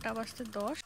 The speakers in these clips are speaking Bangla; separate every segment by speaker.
Speaker 1: 8টা বাজতে 10।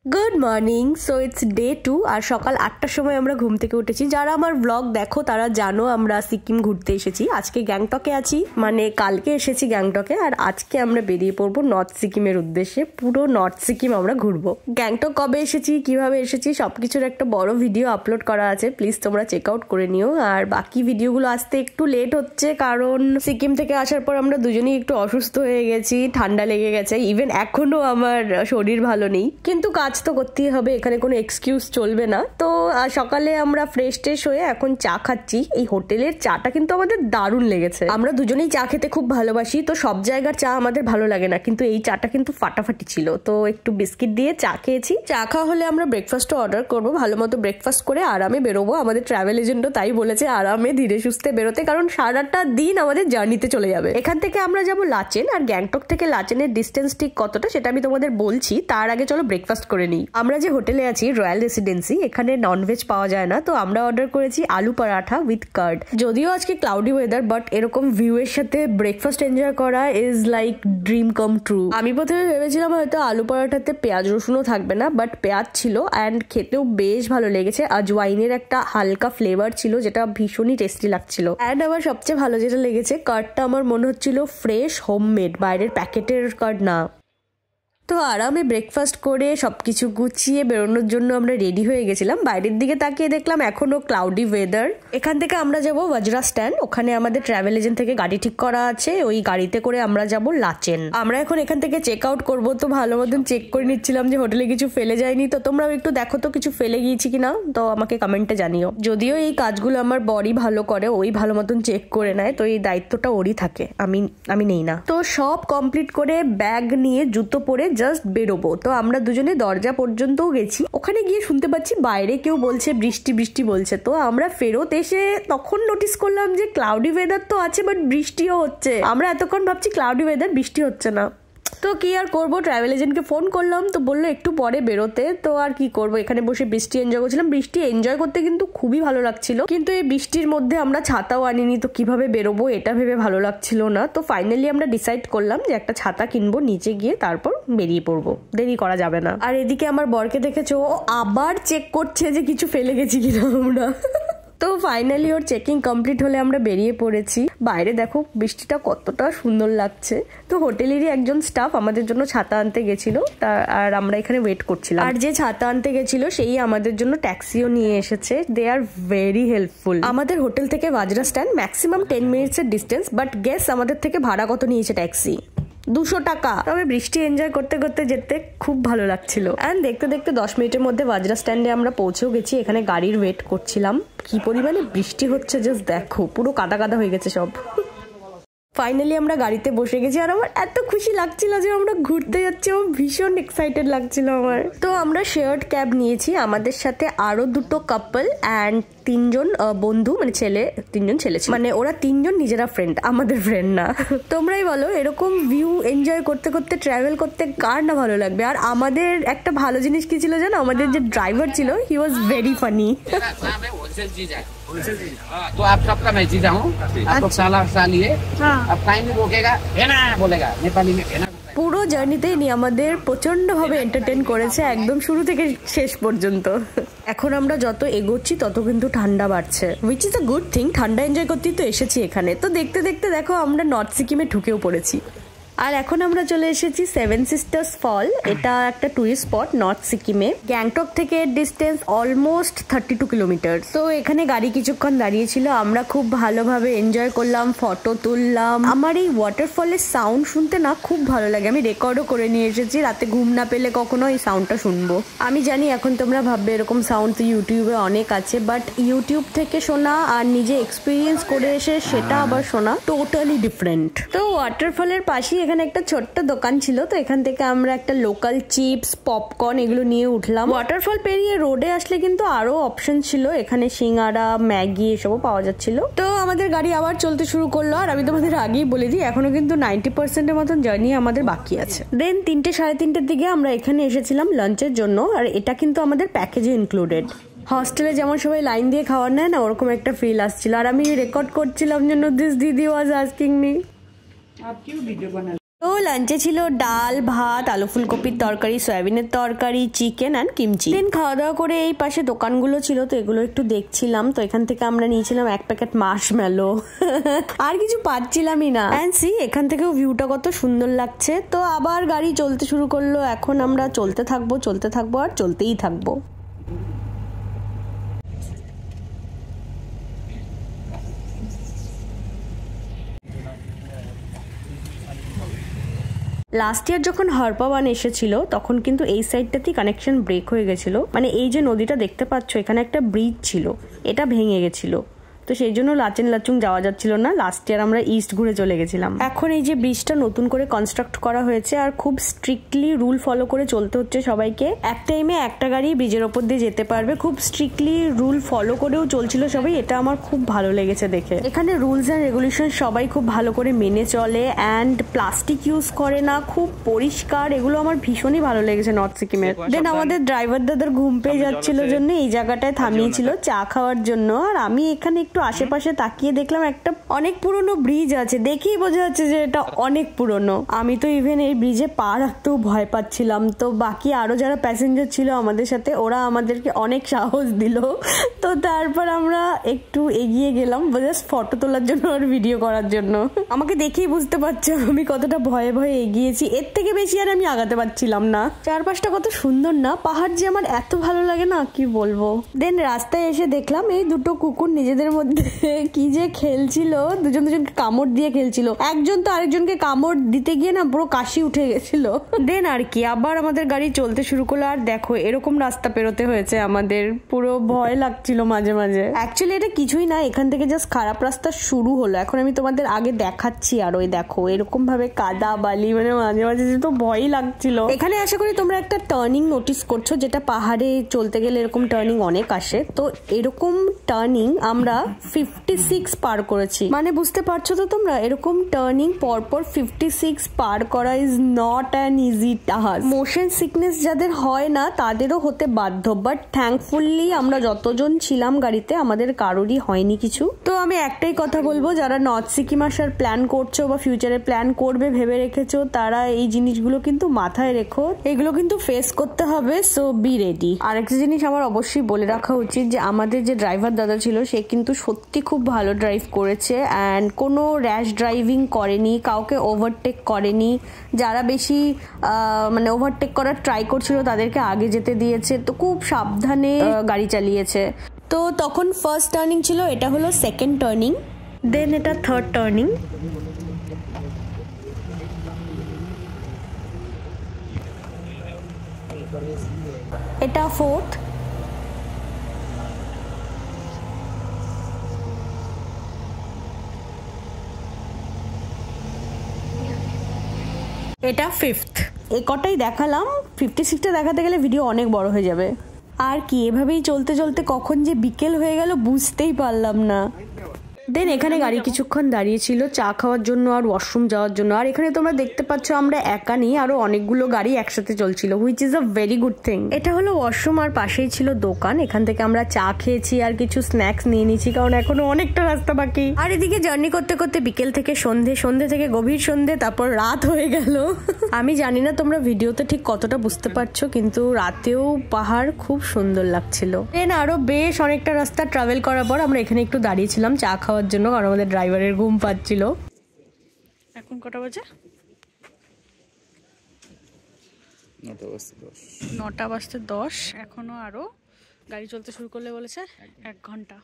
Speaker 1: Good morning. So it's day 2 আর সকাল 8টার সময় আমরা ঘুম থেকে উঠেছি। যারা আমার ব্লগ দেখো তারা জানো আমরা সিকিম ঘুরতে এসেছি। আজকে গ্যাংটকে আছি, মানে কালকে এসেছি গ্যাংটকে, আর আজকে আমরা বেরিয়ে পড়বো নর্থ সিকিমের উদ্দেশ্যে। পুরো নর্থ সিকিম আমরা ঘুরবো। গ্যাংটক কবে এসেছি, কিভাবে এসেছি, সবকিছুর একটা বড় ভিডিও আপলোড করা আছে, প্লিজ তোমরা চেক আউট করে নিও। আর বাকি ভিডিওগুলো আসতে একটু লেট হচ্ছে, কারণ সিকিম থেকে আসার পর আমরা দুজনেই একটু অসুস্থ হয়ে গেছি, ঠান্ডা লেগে গেছে। ইভেন এখনো আমার শরীর ভালো নেই, কিন্তু কাজ তো করতেই হবে, এখানে কোনো এক্সকিউজ চলবে না। তো সকালে আমরা ফ্রেশ ট্রেশ হয়ে এখন চা খাচ্ছি। এই হোটেলের চাটা কিন্তু আমাদের দারুণ লেগেছে। আমরা দুজনেই চা খেতে খুব ভালোবাসি, তো সব জায়গার চা আমাদের ভালো লাগে না, কিন্তু এই চাটা কিন্তু ফাটাফাটি ছিল। তো একটু বিস্কিট দিয়ে চা খেয়েছি। চা খাওয়া হলে আমরা ব্রেকফাস্টও অর্ডার করবো, ভালো মতো ব্রেকফাস্ট করে আরামে বেরোবো। আমাদের ট্রাভেল এজেন্টও তাই বলেছে, আরামে ধীরে সুস্থে বেরোতে, কারণ সারাটা দিন আমাদের জার্নিতে চলে যাবে। এখান থেকে আমরা যাবো লাচেন, আর গ্যাংটক থেকে লাচেনের ডিস্টেন্স ঠিক কতটা সেটা আমি তোমাদের বলছি। তার আগে চলো ব্রেকফাস্ট করে নিই। আমরা যে হোটেলে আছি রয়্যাল রেসিডেন্সি, এখানে ননভেজ পাওয়া যায় না, তো আমরা অর্ডার করেছি আলু পরাঠা উইথ কার্ড। যদিও আজকে ক্লাউডি ওয়েদার, বাট এরকম ভিউ এর সাথে ব্রেকফাস্ট এনজয় করা is like dream come true. আমি প্রথমে ভেবেছিলাম হয়তো আলু পরাঠাতে পেঁয়াজ রসুনও থাকবে না, বাট পেঁয়াজ ছিল অ্যান্ড খেতেও বেশ ভালো লেগেছে। আজওয়াইনের একটা হালকা ফ্লেভার ছিল, যেটা ভীষণই টেস্টি লাগছিল। অ্যান্ড আমার সবচেয়ে ভালো যেটা লেগেছে, কার্ডটা আমার মনে হচ্ছিল ফ্রেশ হোমমেড, বাইরের প্যাকেটের কার্ড না। তো আরামে ব্রেকফাস্ট করে সবকিছু গুছিয়ে বেরোনোর জন্য আমরা রেডি হয়ে গেছিলাম। বাইরের দিকে তাকিয়ে দেখলাম এখনো ক্লাউডি ওয়েদার। এখান থেকে আমরা যাব ওয়াজরা স্ট্যান্ড, ওখানে আমাদের ট্রাভেল এজেন্ট থেকে গাড়ি ঠিক করা আছে, ওই গাড়িতে করে আমরা যাব লাচেন। আমরা এখন এখান থেকে চেক আউট করবো, তো ভালো মতন চেক করে নিচ্ছিলাম যে হোটেলে কিছু ফেলে যায়নি। তো তোমরাও একটু দেখো তো কিছু ফেলে গিয়েছি কিনা, তো আমাকে কমেন্টে জানিও। যদিও এই কাজগুলো আমার বডি ভালো করে, ওই ভালো মতন চেক করে নেয়, তো এই দায়িত্বটা ওরই থাকে, আমি নেই না। তো সব কমপ্লিট করে ব্যাগ নিয়ে জুতো পরে জাস্ট বেরোবো। তো আমরা দুজনে দরজা পর্যন্তও গেছি, ওখানে গিয়ে শুনতে পাচ্ছি বাইরে কেউ বলছে বৃষ্টি বৃষ্টি বলছে। তো আমরা ফেরত এসে তখন নোটিস করলাম যে ক্লাউডি ওয়েদার তো আছে, বাট বৃষ্টিও হচ্ছে। আমরা এতক্ষণ ভাবছি ক্লাউডি ওয়েদার, বৃষ্টি হচ্ছে না। তো কি আর করবো, ট্রাভেল এজেন্টকে ফোন করলাম, তো বললো একটু পরে বেরোতে। তো আর কি করবো, এখানে বসে বৃষ্টি এনজয় করছিলাম। বৃষ্টি এনজয় করতে কিন্তু খুবই ভালো লাগছিল, কিন্তু এই বৃষ্টির মধ্যে আমরা ছাতাও আনিনি, তো কিভাবে বেরোবো এটা ভেবে ভালো লাগছিল না। তো ফাইনালি আমরা ডিসাইড করলাম যে একটা ছাতা কিনবো, নিচে গিয়ে তারপর বেরিয়ে পড়বো, দেরি করা যাবে না। আর এদিকে আমার বরকে দেখেছো, ও আবার চেক করছে যে কিছু ফেলে গেছি কিনা আমরা। তো ফাইনালি ওর চেকিং কমপ্লিট হলে আমরা বেরিয়ে পড়েছি। বাইরে দেখো বৃষ্টিটা কতটা সুন্দর লাগছে। তো হোটেলেরই একজন স্টাফ আমাদের জন্য ছাতা আনতে গেছিল, আর আমরা এখানে ওয়েট করছিলাম। আর যে ছাতা আনতে গেছিল সেই আমাদের জন্য ট্যাক্সিও নিয়ে এসেছে। দে আর ভেরি হেল্পফুল। আমাদের হোটেল থেকে ওয়াজরা স্ট্যান্ড ম্যাক্সিমাম 10 মিনিটস এর ডিস্টেন্স, বাট গেস আমাদের থেকে ভাড়া কত নিয়েছে ট্যাক্সি? 200 টাকা। তবে বৃষ্টি এনজয় করতে করতে যেতে খুব ভালো লাগছিল। অ্যান্ড দেখতে দেখতে 10 মিনিটের মধ্যে ওয়াজরা স্ট্যান্ডে আমরা পৌঁছেও গেছি। এখানে গাড়ির ওয়েট করছিলাম। কি পরিমাণে বৃষ্টি হচ্ছে জাস্ট দেখো, পুরো কাদা কাদা হয়ে গেছে সব। ফাইনালি আমরা গাড়িতে বসে গেছি, আর আমার এত খুশি লাগছিল যে আমরা ঘুরতে যাচ্ছি, আমার ভীষণ এক্সাইটেড লাগছিল আমার। তো আমরা শেয়ার্ড ক্যাব নিয়েছি, আমাদের সাথে আরো 2টো কাপল অ্যান্ড 3 জন বন্ধু, মানে 3 জন ছেলে, মানে ওরা 3 জন নিজেরা ফ্রেন্ড, আমাদের ফ্রেন্ড না। তোমরাই বলো, এরকম ভিউ এনজয় করতে করতে ট্রাভেল করতে কার না ভালো লাগবে। আর আমাদের একটা ভালো জিনিস কি ছিল জানো, আমাদের যে ড্রাইভার ছিল হি ওয়াজ ভেরি ফানি।
Speaker 2: तो आप सबका मैं जीता हूँ, आपको साला सालिए, आप कहीं नहीं रोकेगा, है ना बोलेगा नेपाली में, है ना।
Speaker 1: পুরো জার্নিতেই নিয়ে আমাদের প্রচন্ড ভাবে এন্টারটেইন করেছে, একদম শুরু থেকে শেষ পর্যন্ত। এখন আমরা যত এগোচ্ছি তত কিন্তু ঠান্ডা বাড়ছে, which is a good thing. ঠান্ডা এনজয় করতেই তো এসেছি এখানে। তো দেখতে দেখতে দেখো আমরা নর্থ সিকিমে ঢুকেও পড়েছি। আর এখন আমরা চলে এসেছি 7 সিস্টার্স ফল। এটা একটা টুরিস্ট স্পট নর্থ সিকিমে। গ্যাংটক থেকে ডিস্টেন্স অলমোস্ট 32 কিলোমিটার। তো এখানে গাড়ি কিছুক্ষণ দাঁড়িয়েছিল, আমরা খুব ভালোভাবে এনজয় করলাম, ফটো তুললাম। আমার এই ওয়াটারফলের সাউন্ড শুনতে না খুব ভালো লাগে, আমি রেকর্ডও করে নিয়ে এসেছি। রাতে ঘুম না পেলে কখনো এই সাউন্ডটা শুনবো। আমি জানি এখন তোমরা ভাববে এরকম সাউন্ড তো ইউটিউবে অনেক আছে, বাট ইউটিউব থেকে শোনা আর নিজে এক্সপিরিয়েন্স করে এসে সেটা আবার শোনা টোটালি ডিফারেন্ট। তো ওয়াটারফলের পাশেই এখানে একটা ছোট্ট দোকান ছিল, তো এখান থেকে আমরা একটা লোকাল চিপস, পপকর্ন এগুলো নিয়ে উঠলাম। ওয়াটারফল পেরিয়ে রোডে আসলে কিন্তু আরো অপশন ছিল, এখানে সিঙ্গারা, ম্যাগি এসবও পাওয়া যাচ্ছিল। তো আমাদের গাড়ি আবার চলতে শুরু করলো, আর আমি তোমাদের আগেই বলে দিই এখনো কিন্তু 90% মতন জার্নি আমাদের বাকি আছে। দেন 3টে সাড়ে 3টের দিকে আমরা এখানে এসেছিলাম লাঞ্চের জন্য, আর এটা কিন্তু আমাদের প্যাকেজে ইনক্লুডেড। হস্টেলে যেমন সবাই লাইন দিয়ে খাবার নেয় না, ওরকম একটা ফিল আসছিল। আর আমি রেকর্ড করছিলাম জন্য this didi was asking me up Q video বানালে। তো লাঞ্চে ছিল ডাল, ভাত, আলু ফুলকপির তরকারি, সয়াবিনের তরকারি, চিকেন অ্যান্ড কিমচি। দেন খাওয়া দাওয়া করে এই পাশে দোকানগুলো ছিল, তো এগুলো একটু দেখছিলাম। তো এখান থেকে আমরা নিয়েছিলাম 1 প্যাকেট মার্শমেলো। আর কিছু পাচ্ছিলামই না। অ্যান্ড সি এখান থেকেও ভিউটা কত সুন্দর লাগছে। তো আবার গাড়ি চলতে শুরু করলো। এখন আমরা চলতে থাকবো আর চলতেই থাকবো। লাস্ট ইয়ার যখন হরপাওয়ান এসেছিল তখন কিন্তু এই সাইডটাতেই কানেকশন ব্রেক হয়ে গেছিল। মানে এই যে নদীটা দেখতে পাচ্ছ, এখানে একটা ব্রিজ ছিল, এটা ভেঙে গেছিল। তো সেই জন্য লাচেন লাচুং যাওয়া যাচ্ছিল না। লাস্ট ইয়ার আমরা ইস্ট ঘুরে চলে গেছিলাম। এখন এই যে ব্রিজটা নতুন করে কনস্ট্রাক্ট করা হয়েছে আর খুব স্ট্রিক্টলি রুল ফলো করে চলতে হচ্ছে সবাইকে। এক টাইমে একটা গাড়ি ব্রিজের ওপর দিয়ে যেতে পারবে, খুব স্ট্রিক্টলি রুল ফলো করেও চলছিল সবাই। এটা আমার খুব ভালো লেগেছে দেখে। এখানে রুলস অ্যান্ড রেগুলেশন সবাই খুব ভালো করে মেনে চলে অ্যান্ড প্লাস্টিক ইউজ করে না, খুব পরিষ্কার। এগুলো আমার ভীষণই ভালো লেগেছে নর্থ সিকিমের। দেন আমাদের ড্রাইভার দাদার ঘুম পেয়ে যাচ্ছিল জন্য এই জায়গাটায় থামিয়েছিল চা খাওয়ার জন্য। আর আমি এখানে একটু আশেপাশে তাকিয়ে দেখলাম একটা অনেক পুরনো ব্রিজ আছে, দেখেই বোঝা যাচ্ছে যে এটা অনেক পুরনো। আমি তো ইভেন এই ব্রিজে পা রাখতেও ভয় পাচ্ছিলাম। তো বাকি আরো যারা প্যাসেঞ্জার ছিল আমাদের সাথে, ওরা আমাদেরকে অনেক সাহস দিল। তো তারপর আমরা একটু এগিয়ে গেলাম জাস্ট ফটো তোলার জন্য আর ভিডিও করার জন্য। আমাকে দেখেই বুঝতে পারছো আমি কতটা ভয়ে ভয়ে এগিয়েছি। এর থেকে বেশি আর আমি আগাতে পারছিলাম না। চারপাশটা কত সুন্দর না, পাহাড় যে আমার এত ভালো লাগে না কি বলবো। দেন রাস্তায় এসে দেখলাম এই দুটো কুকুর নিজেদের মধ্যে কি যে খেলছিল, দুজনকে কামড় দিয়ে খেলছিল। একজন তো আরেকজনকে কামড় দিতে গিয়ে না পুরো কাশি উঠে গেছিল। দেন আর কি আবার আমাদের গাড়ি চলতে শুরু করলো। আর দেখো এরকম রাস্তা পেরোতে হয়েছে আমাদের, পুরো ভয় লাগছিল মাঝে মাঝে। অ্যাকচুয়ালি এটা কিছুই না, এখান থেকে জাস্ট খারাপ রাস্তা শুরু হলো। এখন আমি তোমাদের আগে দেখাচ্ছি। আর ওই দেখো এরকম ভাবে কাদা বালি, মানে মাঝে মাঝে তো ভয়ই লাগছিল। এখানে আশা করি তোমরা একটা টার্নিং নোটিস করছো, যেটা পাহাড়ে চলতে গেলে এরকম টার্নিং অনেক আসে। তো এরকম টার্নিং আমরা 56 পার করেছি। মানে বুঝতে পারছো তো তোমরা, এরকম টার্নিং পরপর 56 পার করা is not an easy task. Motion sickness যাদের হয় না তাদেরও হতে বাধ্য, বাট থ্যাঙ্কফুলি আমরা যতজন ছিলাম গাড়িতে আমাদের কারোরই হয়নি কিছু। তো আমি একটাই কথা বলবো, যারা নর্থ সিকিম আসার প্ল্যান করছো বা ফিউচারে প্ল্যান করবে ভেবে রেখেছো, তারা এই জিনিসগুলো কিন্তু মাথায় রেখো, এগুলো কিন্তু ফেস করতে হবে। So be ready. আরেকটা জিনিস আমার অবশ্যই বলে রাখা উচিত যে আমাদের যে ড্রাইভার দাদা ছিল সে কিন্তু সত্যি খুব ভালো ড্রাইভ করেছে অ্যান্ড কোনো র্যাশ ড্রাইভিং করেনি, কাউকে ওভারটেক করেনি। যারা বেশি মানে ওভারটেক করার ট্রাই করছিল তাদেরকে আগে যেতে দিয়েছে। তো খুব সাবধানে গাড়ি চালিয়েছে। তো তখন ফার্স্ট টার্নিং ছিল, এটা হলো সেকেন্ড টার্নিং, দেন এটা থার্ড টার্নিং। এটা ফোর্থ, এটা ফিফথ। এ কটাই দেখালাম, 56টা দেখাতে গেলে ভিডিও অনেক বড় হয়ে যাবে। আর কি এভাবেই চলতে চলতে কখন যে বিকেল হয়ে গেল বুঝতেই পারলাম না। দেন এখানে গাড়ি কিছুক্ষণ দাঁড়িয়েছিল চা খাওয়ার জন্য আর ওয়াশরুম যাওয়ার জন্য। আর এখানে তোমরা দেখতে পাচ্ছ আমরা একা নেই, আরো অনেকগুলো গাড়ি একসাথে চলছিল, which is a very good thing. এটা হলো ওয়াশরুম আর পাশেই ছিল দোকান। এখান থেকে আমরা চা খেয়েছি আর কিছু স্ন্যাক্স নিয়ে নিয়েছি, কারণ এখনো অনেকটা রাস্তা বাকি। আর এদিকে জার্নি করতে করতে বিকেল থেকে সন্ধে থেকে গভীর সন্ধে, তারপর রাত হয়ে গেল। আমি জানি না তোমরা ভিডিওতে ঠিক কতটা বুঝতে পারছো, কিন্তু রাতেও পাহাড় খুব সুন্দর লাগছিল। দেন আরো বেশ অনেকটা রাস্তা ট্রাভেল করার পর আমরা এখানে একটু দাঁড়িয়েছিলাম চা খাওয়ার জন্য, কারণ আমাদের ড্রাইভারের ঘুম পাচ্ছিল। এখন কটা বাজে? 9টা বাজতে 10। এখনো আরো গাড়ি চলতে শুরু করলে বলেছে 1 ঘন্টা,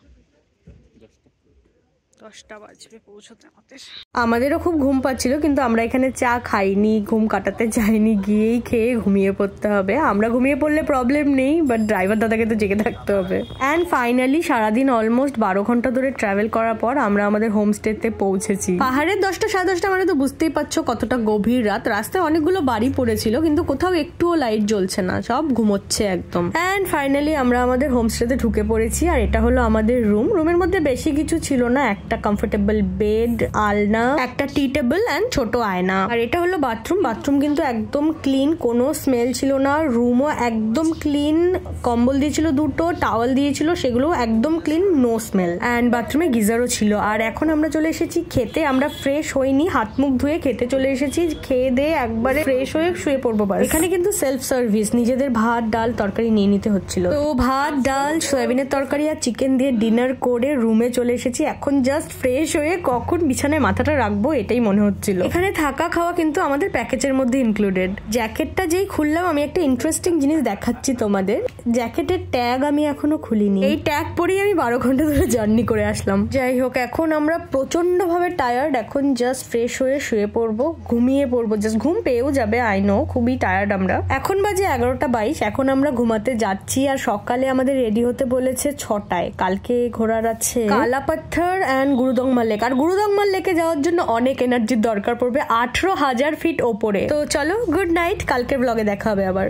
Speaker 1: 10টা বাজবে পৌঁছতে আমাদের। আমাদেরও খুব ঘুম পাচ্ছিল, কিন্তু আমরা এখানে চা খাইনি, ঘুম কাটাতে যাইনি, গিয়েই খেয়ে ঘুমিয়ে পড়তে হবে। আমরা ঘুমিয়ে পড়লে প্রবলেম নেই, বাট ড্রাইভার দাদাকে তো জেগে থাকতে হবে। অ্যান্ড ফাইনালি সারাদিন অলমোস্ট 12 ঘন্টা ধরে ট্রাভেল করার পর আমরা আমাদের হোমস্টেতে পৌঁছেছি। পাহাড়ের 10টা 10:30 মানে তো বুঝতেই পারছো কতটা গভীর রাত। রাস্তায় অনেকগুলো বাড়ি পড়েছিল, কিন্তু কোথাও একটুও লাইট জ্বলছে না, সব ঘুমোচ্ছে একদম। অ্যান্ড ফাইনালি আমরা আমাদের হোমস্টেতে ঢুকে পড়েছি। আর এটা হলো আমাদের রুমের মধ্যে বেশি কিছু ছিল না, একটা একটা কমফোর্টেবল বেড, আলনা, একটা টি টেবিল এন্ড ছোট আয়না। আর এটা হলো বাথরুম। বাথরুম কিন্তু একদম ক্লিন, কোনো স্মেল ছিল না। রুমও একদম ক্লিন, কম্বল দিয়েছিল দুটো, টাওয়াল দিয়েছিল, সেগুলো একদম ক্লিন, নো স্মেল। এন্ড বাথরুমে গিজারও ছিল। আর এখন আমরা চলে এসেছি খেতে। আমরা ফ্রেশ হইনি, হাত মুখ ধুয়ে খেতে চলে এসেছি। খেয়ে দিয়ে একবারে ফ্রেশ হয়ে শুয়ে পড়বো। এখানে কিন্তু সেলফ সার্ভিস, নিজেদের ভাত ডাল তরকারি নিয়ে নিতে হচ্ছিল। তো ভাত ডাল সয়াবিনের তরকারি আর চিকেন দিয়ে ডিনার করে রুমে চলে এসেছি। এখন জাস্ট ফ্রেশ হয়ে কখন বিছানায় মাথাটা রাখবো এটাই মনে হচ্ছিল। এখানে থাকা খাওয়া কিন্তু আমাদের প্যাকেজের মধ্যে ইনক্লুডেড। জ্যাকেটটা যেই খুললাম, আমি একটা ইন্টারেস্টিং জিনিস দেখাচ্ছি তোমাদের। জ্যাকেটের ট্যাগ আমি এখনো খুলিনি। এই ট্যাগ পরেই আমি 12 ঘন্টা ধরে জার্নি করে আসলাম। যাই হোক, এখন আমরা প্রচন্ড ভাবে টায়ার্ড। এখন জাস্ট ফ্রেশ হয়ে শুয়ে পড়বো, ঘুমিয়ে পড়বো। জাস্ট ঘুম পেয়েও যাবে, আই নো, খুবই টায়ার্ড আমরা। এখন বাজে 11:22। এখন আমরা ঘুমাতে যাচ্ছি। আর সকালে আমাদের রেডি হতে বলেছে 6টায়। কালকে ঘোরার আছে কালাপাথর এন্ড গুরুদংমা লেক। আর গুরুদংমা লেকে যাওয়ার জন্য অনেক এনার্জির দরকার পড়বে, 18,000 ফিট ওপরে। তো চলো, গুড নাইট, কালকের ব্লগে দেখা হবে আবার।